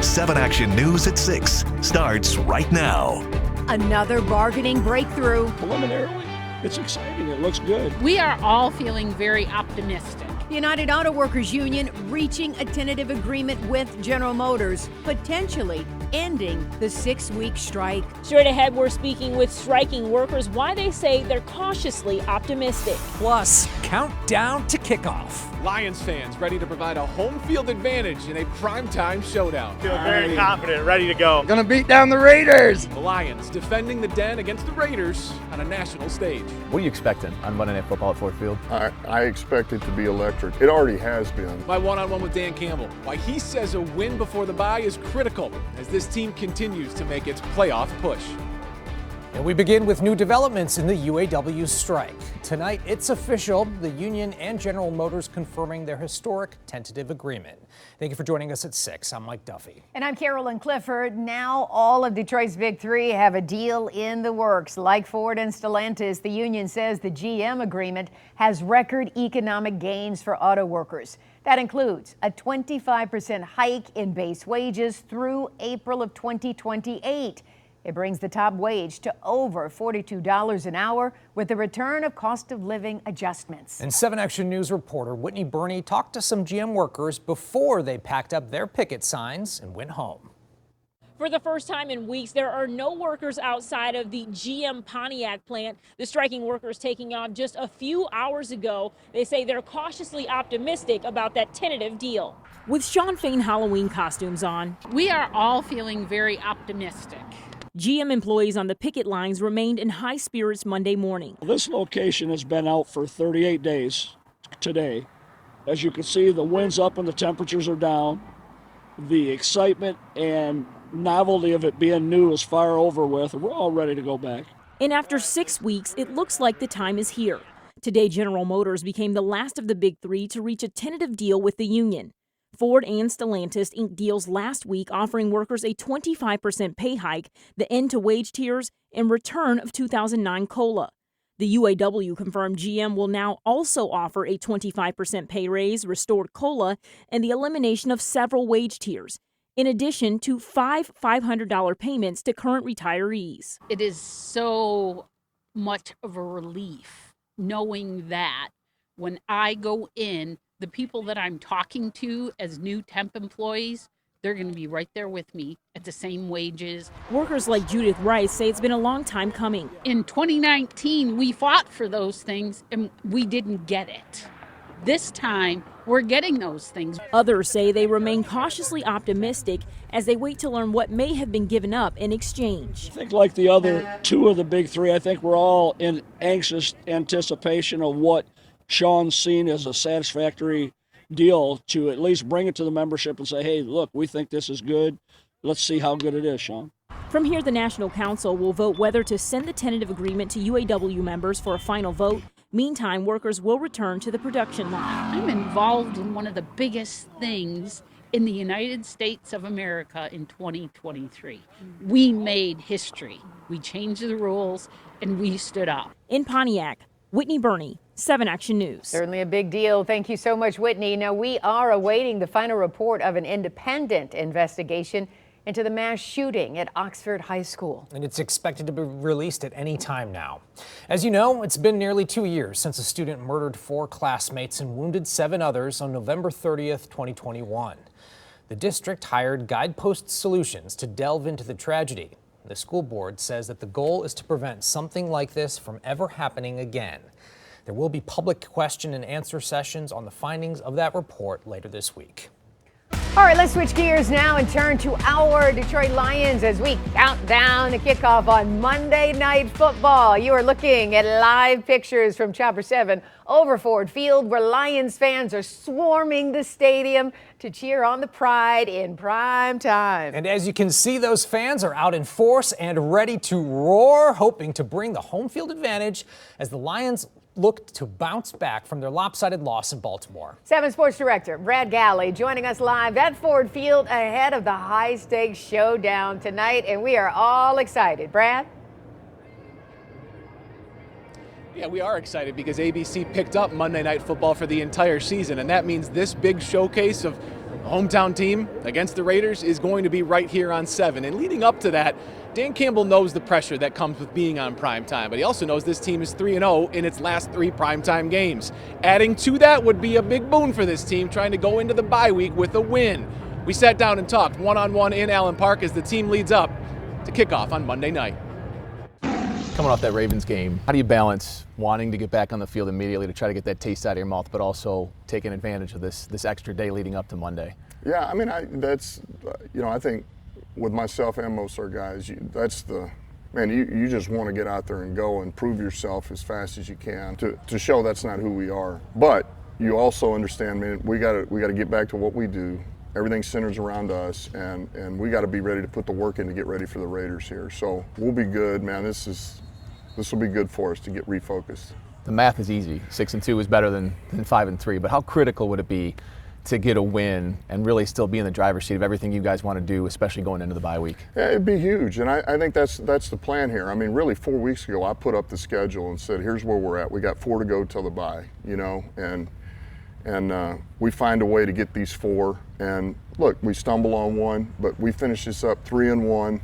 7 Action News at 6 starts right now. Another bargaining breakthrough. Preliminarily, it's exciting. It looks good. We are all feeling very optimistic. The United Auto Workers Union reaching a tentative agreement with General Motors, potentially ending the 6-week strike. Straight ahead, we're speaking with striking workers why they say they're cautiously optimistic. Plus, countdown to kickoff. Lions fans ready to provide a home field advantage in a primetime showdown. Feel very confident, ready to go. Gonna beat down the Raiders. The Lions defending the Den against the Raiders on a national stage. What are you expecting on Monday Night Football at Ford Field? I expect it to be electric. It already has been. My one-on-one with Dan Campbell. Why he says a win before the bye is critical as this team continues to make its playoff push. And we begin with new developments in the UAW strike. Tonight, it's official. The union and General Motors confirming their historic tentative agreement. Thank you for joining us at 6. I'm Mike Duffy. And I'm Carolyn Clifford. Now all of Detroit's Big Three have a deal in the works. Like Ford and Stellantis, the union says the GM agreement has record economic gains for auto workers. That includes a 25% hike in base wages through April of 2028. It brings the top wage to over $42 an hour with the return of cost of living adjustments. And 7 Action News reporter Whitney Burney talked to some GM workers before they packed up their picket signs and went home. For the first time in weeks, there are no workers outside of the GM Pontiac plant. The striking workers taking off just a few hours ago. They say they're cautiously optimistic about that tentative deal. With Sean Fain Halloween costumes on, We are all feeling very optimistic. GM employees on the picket lines remained in high spirits Monday morning. This location has been out for 38 days today. As you can see, the wind's up and the temperatures are down. The excitement and novelty of it being new is far over with. We're all ready to go back. And after 6 weeks, it looks like the time is here. Today, General Motors became the last of the Big Three to reach a tentative deal with the union. Ford and Stellantis inked deals last week offering workers a 25% pay hike, the end to wage tiers, and return of 2009 COLA. The UAW confirmed GM will now also offer a 25% pay raise, restored COLA, and the elimination of several wage tiers, in addition to 5 $500 payments to current retirees. It is so much of a relief knowing that when I go in, the people that I'm talking to as new temp employees, they're going to be right there with me at the same wages. Workers like Judith Rice say it's been a long time coming. In 2019, we fought for those things and we didn't get it. This time, we're getting those things. Others say they remain cautiously optimistic as they wait to learn what may have been given up in exchange. I think like the other two of the Big Three, I think we're all in anxious anticipation of what Sean's seen as a satisfactory deal to at least bring it to the membership and say, hey, look, we think this is good. Let's see how good it is, Sean. From here, the National Council will vote whether to send the tentative agreement to UAW members for a final vote. Meantime, workers will return to the production line. I'm involved in one of the biggest things in the United States of America in 2023. We made history. We changed the rules and we stood up. In Pontiac, Whitney Burney, 7 Action News. Certainly a big deal. Thank you so much, Whitney. Now, we are awaiting the final report of an independent investigation into the mass shooting at Oxford High School. And it's expected to be released at any time now. As you know, it's been nearly 2 years since a student murdered 4 classmates and wounded 7 others on November 30th, 2021. The district hired Guidepost Solutions to delve into the tragedy. The school board says that the goal is to prevent something like this from ever happening again. There will be public question and answer sessions on the findings of that report later this week. All right, let's switch gears now and turn to our Detroit Lions as we count down the kickoff on Monday Night Football. You are looking at live pictures from Chopper 7 over Ford Field, where Lions fans are swarming the stadium to cheer on the Pride in prime time. And as you can see, those fans are out in force and ready to roar, hoping to bring the home field advantage as the Lions look to bounce back from their lopsided loss in Baltimore. 7 Sports Director Brad Galley joining us live at Ford Field ahead of the high-stakes showdown tonight, and we are all excited. Brad? Yeah, we are excited because ABC picked up Monday Night Football for the entire season, and that means this big showcase of The hometown team against the Raiders is going to be right here on 7. And leading up to that, Dan Campbell knows the pressure that comes with being on primetime, but he also knows this team is 3-0 in its last 3 primetime games. Adding to that would be a big boon for this team, trying to go into the bye week with a win. We sat down and talked one-on-one in Allen Park as the team leads up to kickoff on Monday night. Coming off that Ravens game, how do you balance wanting to get back on the field immediately to try to get that taste out of your mouth, but also taking advantage of this extra day leading up to Monday? Yeah, I mean, I think with myself and most of our guys, you just want to get out there and go and prove yourself as fast as you can to show that's not who we are. But you also understand, man, we got to get back to what we do. Everything centers around us, and we got to be ready to put the work in to get ready for the Raiders here. So we'll be good, man. This will be good for us to get refocused. The math is easy. 6-2 is better than 5-3. But how critical would it be to get a win and really still be in the driver's seat of everything you guys want to do, especially going into the bye week? Yeah, it'd be huge, and I think that's the plan here. I mean, really, 4 weeks ago, I put up the schedule and said, here's where we're at. We got 4 to go till the bye, and we find a way to get these 4. And look, we stumble on one, but we finish this up 3-1.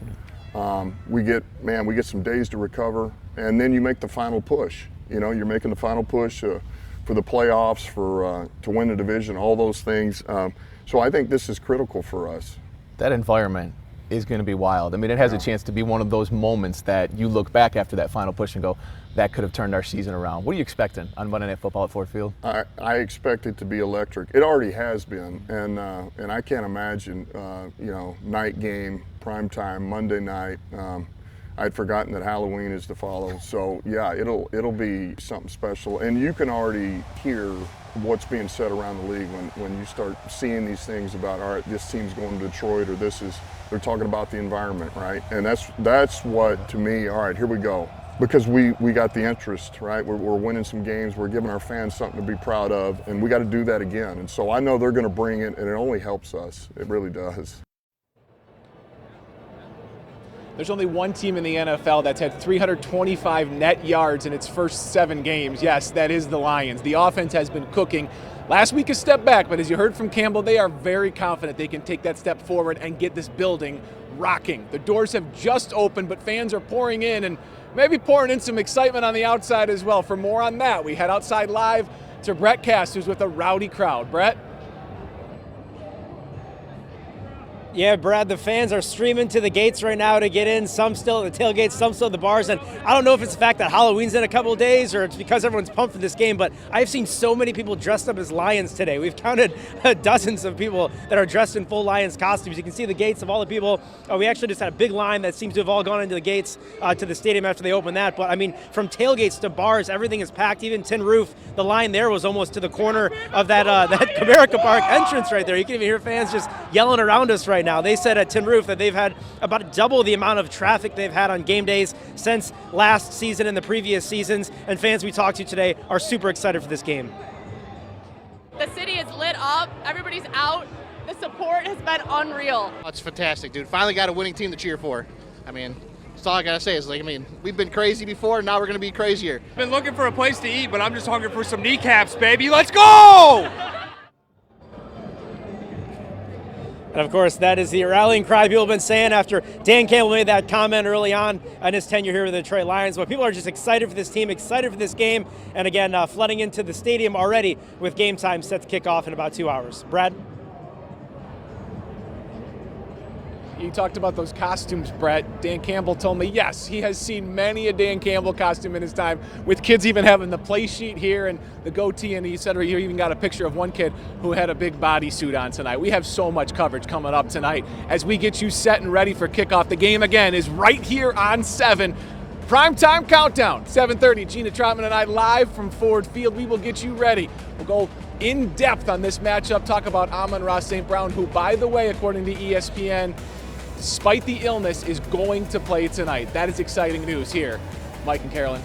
We get some days to recover, and then you make the final push. You're making the final push for the playoffs, to win the division, all those things. So I think this is critical for us. That environment is going to be wild. I mean, it has a chance to be one of those moments that you look back after that final push and go, that could have turned our season around. What are you expecting on Monday Night Football at Ford Field? I expect it to be electric. It already has been, and I can't imagine, night game, primetime, Monday night. I'd forgotten that Halloween is to follow. So yeah, it'll be something special, and you can already hear what's being said around the league when you start seeing these things about, all right, this team's going to Detroit, or they're talking about the environment, right? And that's what, to me, all right, here we go. Because we got the interest, right? We're winning some games. We're giving our fans something to be proud of, and we got to do that again. And so I know they're going to bring it, and it only helps us. It really does. There's only one team in the NFL that's had 325 net yards in its first 7 games. Yes, that is the Lions. The offense has been cooking. Last week a step back, but as you heard from Campbell, they are very confident they can take that step forward and get this building rocking. The doors have just opened, but fans are pouring in, and maybe pouring in some excitement on the outside as well. For more on that, we head outside live to Brett Cass, who's with a rowdy crowd. Brett? Yeah, Brad, the fans are streaming to the gates right now to get in. Some still at the tailgates, some still at the bars. And I don't know if it's the fact that Halloween's in a couple of days or it's because everyone's pumped for this game, but I've seen so many people dressed up as Lions today. We've counted dozens of people that are dressed in full Lions costumes. You can see the gates of all the people. We actually just had a big line that seems to have all gone into the gates to the stadium after they opened that. But, I mean, from tailgates to bars, everything is packed. Even Tin Roof, the line there was almost to the corner of that Comerica Park entrance right there. You can even hear fans just yelling around us right now. They said at Tin Roof that they've had about double the amount of traffic they've had on game days since last season and the previous seasons, and fans we talked to today are super excited for this game. The city is lit up, everybody's out, the support has been unreal. It's fantastic, dude. Finally got a winning team to cheer for. I mean, that's all I gotta say is, we've been crazy before, now we're gonna be crazier. Been looking for a place to eat, but I'm just hungry for some kneecaps, baby. Let's go! And of course, that is the rallying cry people have been saying after Dan Campbell made that comment early on in his tenure here with the Detroit Lions. But people are just excited for this team, excited for this game, and again, flooding into the stadium already with game time set to kick off in about 2 hours. Brad? You talked about those costumes, Brett. Dan Campbell told me, yes, he has seen many a Dan Campbell costume in his time, with kids even having the play sheet here and the goatee, and he said he even got a picture of one kid who had a big bodysuit on tonight. We have so much coverage coming up tonight as we get you set and ready for kickoff. The game, again, is right here on 7. Primetime countdown, 7:30. Gina Troutman and I live from Ford Field. We will get you ready. We'll go in depth on this matchup, talk about Amon-Ra St. Brown, who, by the way, according to ESPN, despite the illness, is going to play tonight. That is exciting news here. Mike and Carolyn.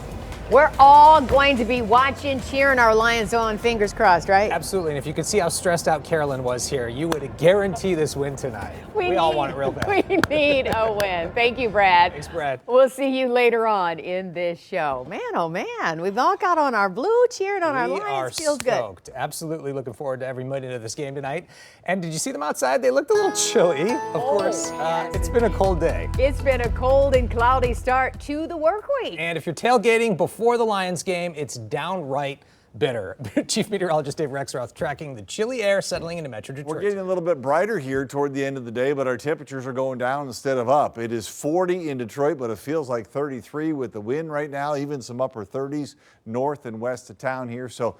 We're all going to be watching, cheering our Lions on, fingers crossed, right? Absolutely, and if you could see how stressed out Carolyn was here, you would guarantee this win tonight. We all want it real bad. We need a win. Thank you, Brad. Thanks, Brad. We'll see you later on in this show. Man, oh man, we've all got on our blue, cheering on our Lions. Feels stoked. good. Absolutely looking forward to every minute of this game tonight. And did you see them outside? They looked a little chilly. Of course, it's been a cold day. It's been a cold and cloudy start to the work week. And if you're tailgating before the Lions game, it's downright bitter. Chief Meteorologist Dave Rexroth tracking the chilly air settling into Metro Detroit. We're getting a little bit brighter here toward the end of the day, but our temperatures are going down instead of up. It is 40 in Detroit, but it feels like 33 with the wind right now, even some upper 30s north and west of town here. So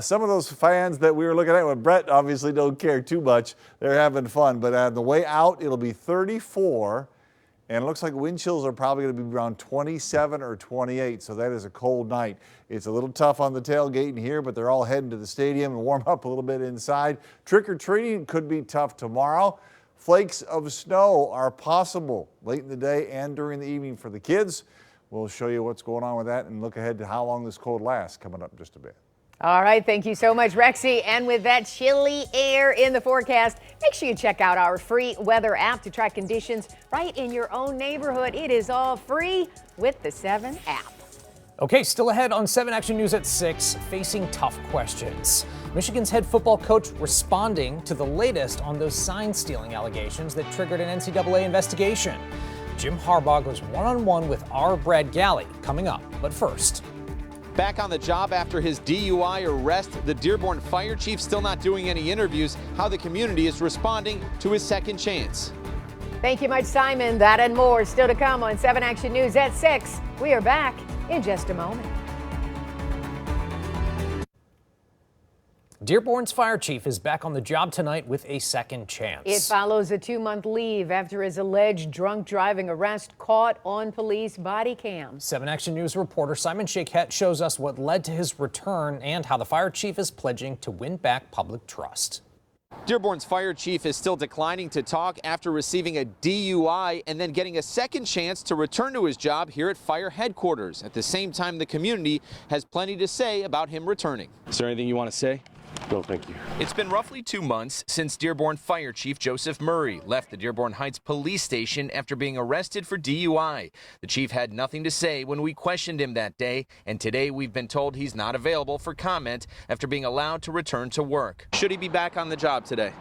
some of those fans that we were looking at, well, Brett obviously don't care too much. They're having fun, but on the way out, it'll be 34. And it looks like wind chills are probably going to be around 27 or 28, so that is a cold night. It's a little tough on the tailgate in here, but they're all heading to the stadium and warm up a little bit inside. Trick-or-treating could be tough tomorrow. Flakes of snow are possible late in the day and during the evening for the kids. We'll show you what's going on with that and look ahead to how long this cold lasts coming up in just a bit. All right, thank you so much, Rexy. And with that chilly air in the forecast, make sure you check out our free weather app to track conditions right in your own neighborhood. It is all free with the 7 app. Okay, still ahead on 7 Action News at 6, facing tough questions. Michigan's head football coach responding to the latest on those sign-stealing allegations that triggered an NCAA investigation. Jim Harbaugh goes one-on-one with our Brad Galley coming up. But first, back on the job after his DUI arrest, the Dearborn fire chief still not doing any interviews. How the community is responding to his second chance. Thank you much, Simon. That and more still to come on 7 Action News at 6. We are back in just a moment. Dearborn's fire chief is back on the job tonight with a second chance. It follows a 2-month leave after his alleged drunk driving arrest caught on police body cams. 7 Action News reporter Simon Shaquette shows us what led to his return and how the fire chief is pledging to win back public trust. Dearborn's fire chief is still declining to talk after receiving a DUI and then getting a second chance to return to his job here at fire headquarters. At the same time, the community has plenty to say about him returning. Is there anything you want to say? No, thank you. It's been roughly 2 months since Dearborn Fire Chief Joseph Murray left the Dearborn Heights police station after being arrested for DUI. The chief had nothing to say when we questioned him that day, and today we've been told he's not available for comment after being allowed to return to work. Should he be back on the job today?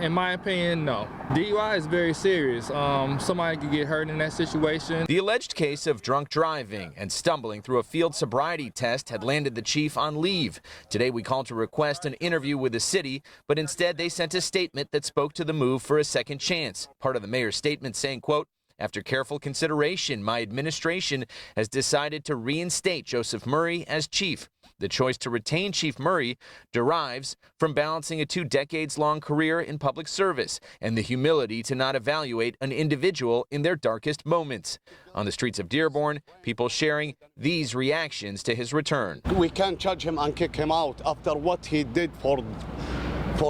In my opinion, no. DUI is very serious. Somebody could get hurt in that situation. The alleged case of drunk driving and stumbling through a field sobriety test had landed the chief on leave. Today we called to request an interview with the city, but instead they sent a statement that spoke to the move for a second chance. Part of the mayor's statement saying, quote, "After careful consideration, my administration has decided to reinstate Joseph Murray as chief. The choice to retain Chief Murray derives from balancing a 2 decades-long career in public service and the humility to not evaluate an individual in their darkest moments." On the streets of Dearborn, people sharing these reactions to his return. We can't judge him and kick him out after what he did for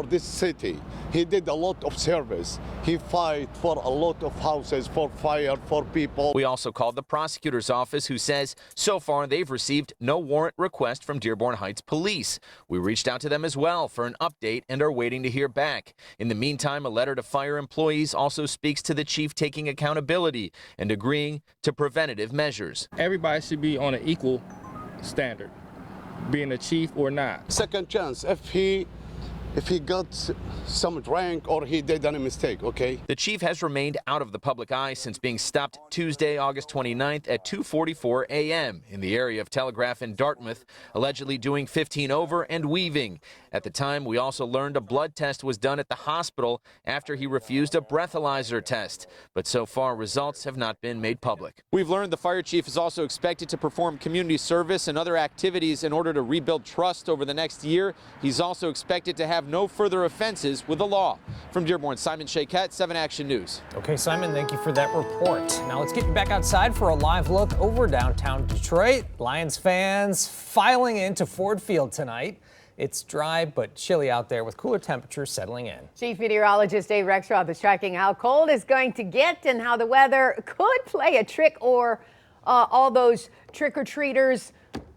this city. He did a lot of service. He fought for a lot of houses, for fire, for people. We also called the prosecutor's office, who says so far they've received no warrant request from Dearborn Heights Police. We reached out to them as well for an update and are waiting to hear back. In the meantime, a letter to fire employees also speaks to the chief taking accountability and agreeing to preventative measures. Everybody should be on an equal standard, being a chief or not. Second chance if he got some drink or he did any mistake, okay? The chief has remained out of the public eye since being stopped Tuesday, August 29th at 2:44 a.m. in the area of Telegraph in Dartmouth, allegedly doing 15 over and weaving. At the time, we also learned a blood test was done at the hospital after he refused a breathalyzer test. But so far, results have not been made public. We've learned the fire chief is also expected to perform community service and other activities in order to rebuild trust over the next year. He's also expected to have no further offenses with the law. From Dearborn, Simon Shaquette, 7 Action News. Okay, Simon, thank you for that report. Now let's get you back outside for a live look over downtown Detroit. Lions fans filing into Ford Field tonight. It's dry but chilly out there with cooler temperatures settling in. Chief Meteorologist Dave Rexroth is tracking how cold it's going to get and how the weather could play a trick or all those trick-or-treaters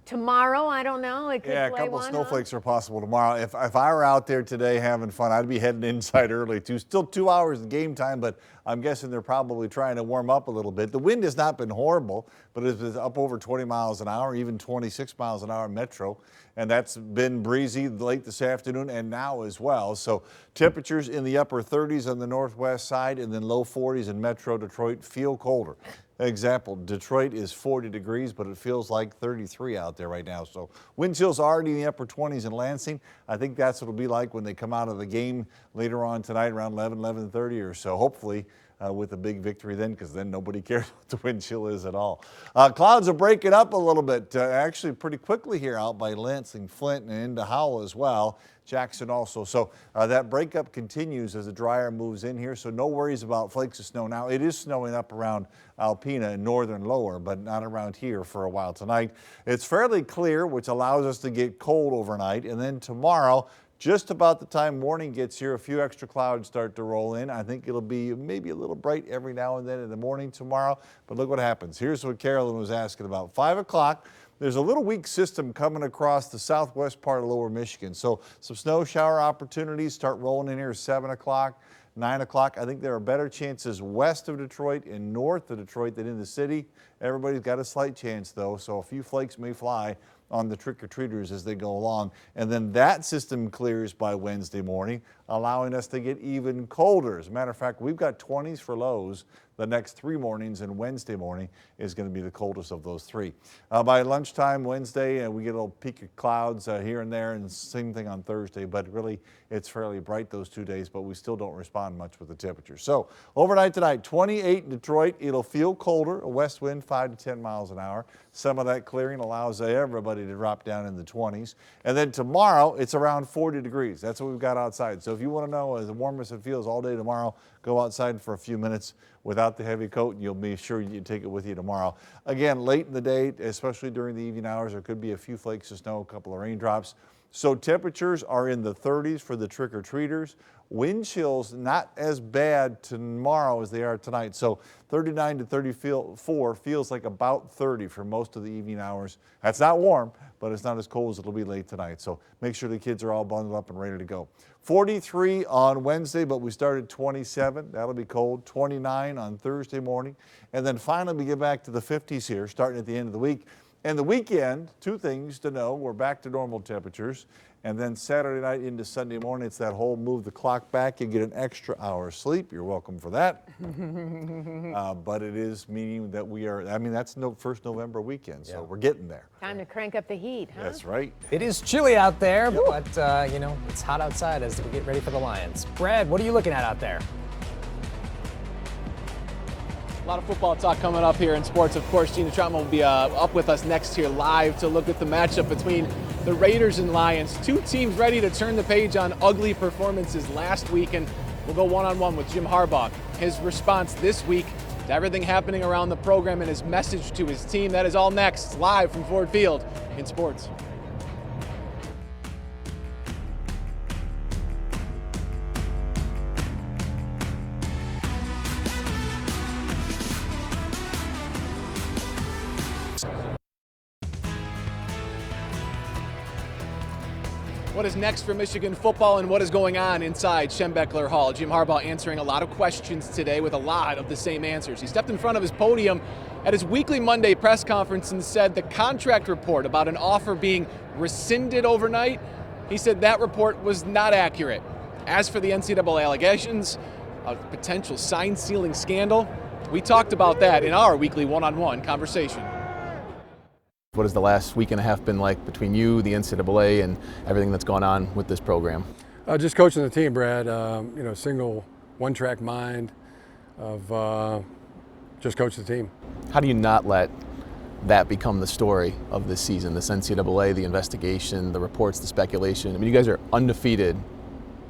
tomorrow. I don't know. It could Yeah, a play couple of one, snowflakes are possible tomorrow. If I were out there today having fun, I'd be heading inside early too. Still 2 hours of game time, but I'm guessing they're probably trying to warm up a little bit. The wind has not been horrible, but it's up over 20 miles an hour, even 26 miles an hour metro. And that's been breezy late this afternoon and now as well. So temperatures in the upper 30s on the northwest side and then low 40s in metro Detroit. Feel colder. Example, Detroit is 40 degrees, but it feels like 33 out there right now. So wind chills already in the upper 20s in Lansing. I think that's what it'll be like when they come out of the game later on tonight around 11:30 or so. Hopefully with a big victory then, because then nobody cares what the wind chill is at all. Clouds are breaking up a little bit, actually pretty quickly here out by Lansing, Flint, and into Howell as well. Jackson also. So that breakup continues as the dryer moves in here, so no worries about flakes of snow. Now, it is snowing up around Alpena and northern lower, but not around here for a while tonight. It's fairly clear, which allows us to get cold overnight, and then tomorrow, just about the time morning gets here, a few extra clouds start to roll in. I think it'll be maybe a little bright every now and then in the morning tomorrow, but look what happens. Here's what Carolyn was asking about. 5 o'clock. There's a little weak system coming across the southwest part of lower Michigan. So some snow shower opportunities start rolling in here 7 o'clock, 9 o'clock. I think there are better chances west of Detroit and north of Detroit than in the city. Everybody's got a slight chance though, so a few flakes may fly on the trick-or-treaters as they go along. And then that system clears by Wednesday morning, allowing us to get even colder. As a matter of fact, we've got 20s for lows the next 3 mornings, and Wednesday morning is going to be the coldest of those 3. By lunchtime Wednesday, we get a little peak of clouds here and there, and same thing on Thursday, but really it's fairly bright those 2 days, but we still don't respond much with the temperature. So overnight tonight, 28 in Detroit. It'll feel colder, a west wind 5 to 10 miles an hour. Some of that clearing allows everybody to drop down in the 20s. And then tomorrow, it's around 40 degrees. That's what we've got outside. So if you want to know as warm as it feels all day tomorrow, go outside for a few minutes without the heavy coat, and you'll be sure you take it with you tomorrow. Again, late in the day, especially during the evening hours, there could be a few flakes of snow, a couple of raindrops. So temperatures are in the 30s for the trick-or-treaters. Wind chills not as bad tomorrow as they are tonight. So 39 to 34 feels like about 30 for most of the evening hours. That's not warm, but it's not as cold as it'll be late tonight. So make sure the kids are all bundled up and ready to go. 43 on Wednesday, but we started 27. That'll be cold. 29 on Thursday morning. And then finally we get back to the 50s here starting at the end of the week. And the weekend, 2 things to know. We're back to normal temperatures. And then Saturday night into Sunday morning, it's that whole move the clock back. You get an extra hour of sleep. You're welcome for that. But it is meaning that we are, I mean, that's first November weekend, so we're getting there. Time to crank up the heat, huh? That's right. It is chilly out there, but, you know, it's hot outside as we get ready for the Lions. Brad, what are you looking at out there? A lot of football talk coming up here in sports. Of course, Gina Trautman will be up with us next here live to look at the matchup between the Raiders and Lions. 2 teams ready to turn the page on ugly performances last week, and we'll go one-on-one with Jim Harbaugh. His response this week to everything happening around the program and his message to his team. That is all next, live from Ford Field in sports. What is next for Michigan football and what is going on inside Schembechler Hall? Jim Harbaugh answering a lot of questions today with a lot of the same answers. He stepped in front of his podium at his weekly Monday press conference and said the contract report about an offer being rescinded overnight, he said that report was not accurate. As for the NCAA allegations, a potential sign-stealing scandal, we talked about that in our weekly one-on-one conversation. What has the last week and a half been like between you, the NCAA, and everything that's gone on with this program? Just coaching the team, Brad. You know, single one-track mind of just coach the team. How do you not let that become the story of this season? This NCAA, the investigation, the reports, the speculation. I mean, you guys are undefeated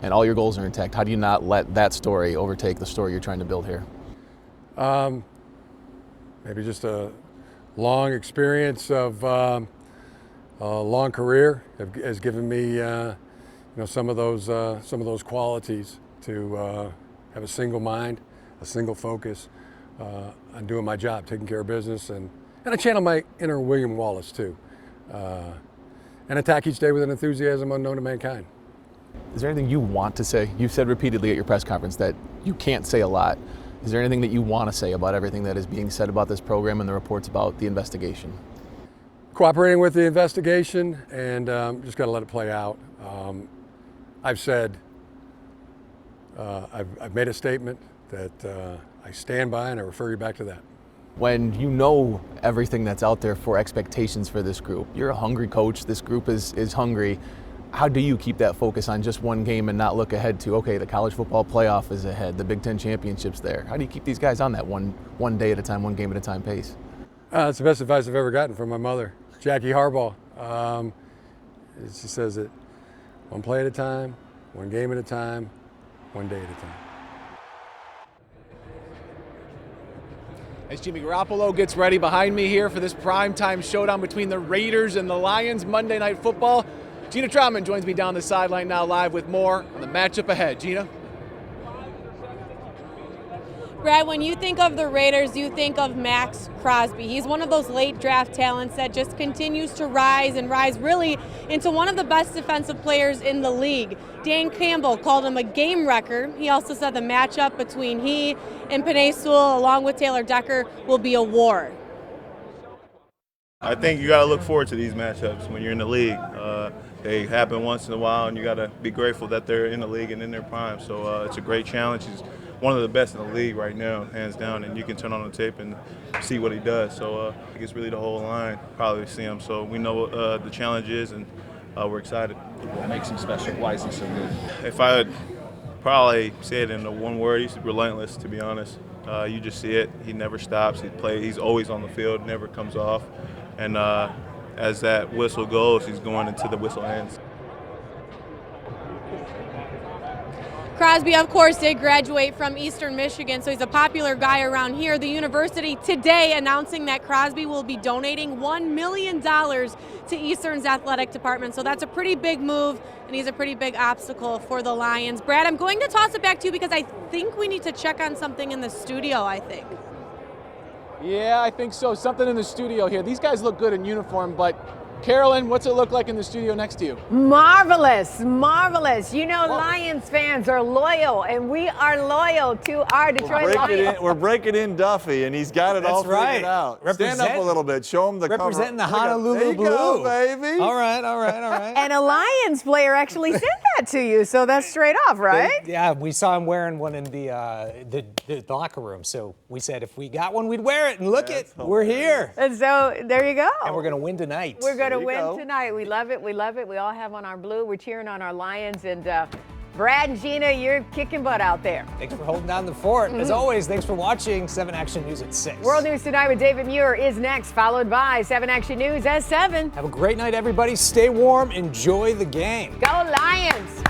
and all your goals are intact. How do you not let that story overtake the story you're trying to build here? Maybe just a long experience of a long career has given me, you know, some of those qualities to have a single mind, a single focus on doing my job, taking care of business, and And I channel my inner William Wallace too, and attack each day with an enthusiasm unknown to mankind. Is there anything you want to say? You've said repeatedly at your press conference that you can't say a lot. Is there anything that you want to say about everything that is being said about this program and the reports about the investigation? Cooperating with the investigation, and just got to let it play out. I've said, I've made a statement that I stand by, and I refer you back to that. When you know everything that's out there for expectations for this group, you're a hungry coach, this group is hungry. How do you keep that focus on just one game and not look ahead to, okay, the college football playoff is ahead, the Big Ten championship's there? How do you keep these guys on that one day at a time, one game at a time pace? It's the best advice I've ever gotten from my mother, Jackie Harbaugh. She says it one play at a time, one game at a time, one day at a time. As Jimmy Garoppolo gets ready behind me here for this primetime showdown between the Raiders and the Lions, Monday Night Football, Gina Trautman joins me down the sideline now live with more on the matchup ahead. Gina? Brad, when you think of the Raiders, you think of Max Crosby. He's one of those late draft talents that just continues to rise and rise really into one of the best defensive players in the league. Dan Campbell called him a game wrecker. He also said the matchup between he and Penei Sewell, along with Taylor Decker, will be a war. I think you got to look forward to these matchups when you're in the league. They happen once in a while, and you got to be grateful that they're in the league and in their prime. So it's a great challenge. He's one of the best in the league right now, hands down, and you can turn on the tape and see what he does. So I think it's really the whole line probably see him. So we know what the challenge is, and we're excited. What makes him special? Why is he so good? If I would probably say it in one word, he's relentless, to be honest. You just see it. He never stops. He's always on the field, never comes off. And as that whistle goes, he's going into the whistle ends. Crosby, of course, did graduate from Eastern Michigan, so he's a popular guy around here. The university today announcing that Crosby will be donating $1 million to Eastern's athletic department. So that's a pretty big move, and he's a pretty big obstacle for the Lions. Brad, I'm going to toss it back to you because I think we need to check on something in the studio, I think. Yeah, I think so. Something in the studio here. These guys look good in uniform, but Carolyn, what's it look like in the studio next to you? Marvelous, marvelous. You know, Lions fans are loyal, and we are loyal to our Detroit Lions. We're breaking in Duffy, and he's got it all figured out. Stand up a little bit. Show him the cover. Representing the Honolulu Blue. Go, baby. All right. And a Lions player actually sent that to you, so that's straight off, right? Yeah, we saw him wearing one in the locker room, so we said if we got one, we'd wear it, and look we're here. And so there you go. And we're going to win tonight. We're going to win tonight. We love it. We love it. We all have on our blue. We're cheering on our Lions. And Brad and Gina, you're kicking butt out there. Thanks for holding down the fort. As always, thanks for watching 7 Action News at 6. World News Tonight with David Muir is next, followed by 7 Action News at 7. Have a great night, everybody. Stay warm. Enjoy the game. Go Lions.